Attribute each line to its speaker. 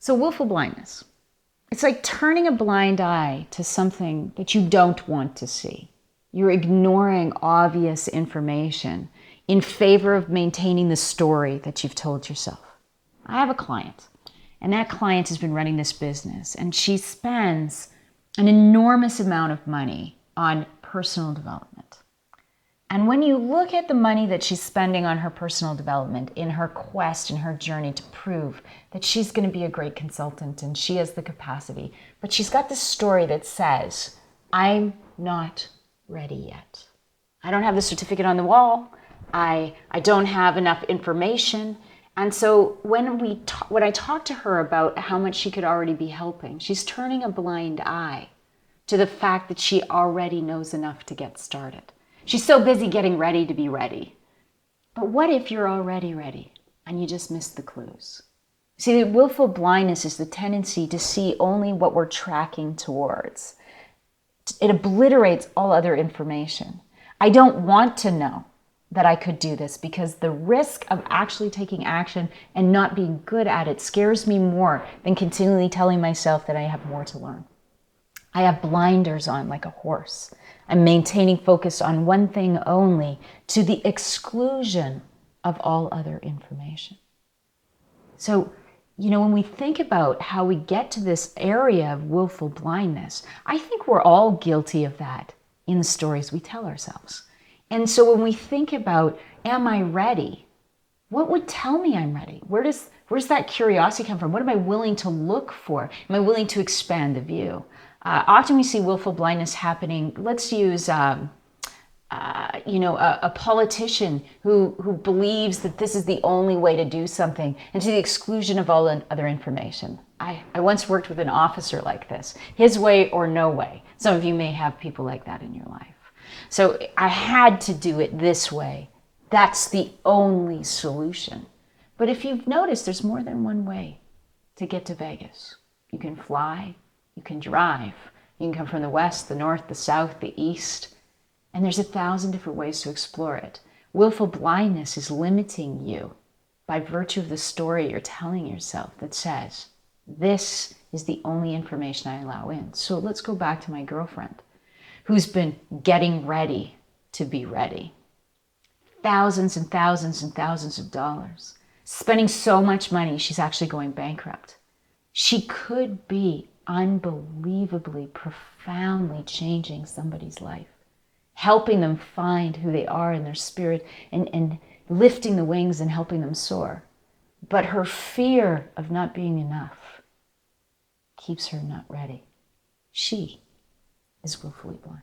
Speaker 1: So willful blindness. It's like turning a blind eye to something that you don't want to see. You're ignoring obvious information in favor of maintaining the story that you've told yourself. I have a client, and that client has been running this business, and she spends an enormous amount of money on personal development. And when you look at the money that she's spending on her personal development in her quest, in her journey to prove that she's going to be a great consultant and she has the capacity, but she's got this story that says, I'm not ready yet. I don't have the certificate on the wall. I don't have enough information. And so when I talk to her about how much she could already be helping, she's turning a blind eye to the fact that she already knows enough to get started. She's so busy getting ready to be ready. But what if you're already ready and you just missed the clues? See, willful blindness is the tendency to see only what we're tracking towards. It obliterates all other information. I don't want to know that I could do this because the risk of actually taking action and not being good at it scares me more than continually telling myself that I have more to learn. I have blinders on like a horse. I'm maintaining focus on one thing only to the exclusion of all other information. So, when we think about how we get to this area of willful blindness, I think we're all guilty of that in the stories we tell ourselves. And so when we think about, am I ready? What would tell me I'm ready? Where's that curiosity come from? What am I willing to look for? Am I willing to expand the view? Often we see willful blindness happening. Let's use, a politician who believes that this is the only way to do something and to the exclusion of all other information. I once worked with an officer like this, his way or no way. Some of you may have people like that in your life. So I had to do it this way. That's the only solution. But if you've noticed, there's more than one way to get to Vegas. You can fly. You can drive. You can come from the west, the north, the south, the east. And there's 1,000 different ways to explore it. Willful blindness is limiting you by virtue of the story you're telling yourself that says, this is the only information I allow in. So let's go back to my girlfriend who's been getting ready to be ready. Thousands and thousands and thousands of dollars. Spending so much money, she's actually going bankrupt. She could be unbelievably, profoundly changing somebody's life, helping them find who they are in their spirit and lifting the wings and helping them soar. But her fear of not being enough keeps her not ready. She is willfully blind.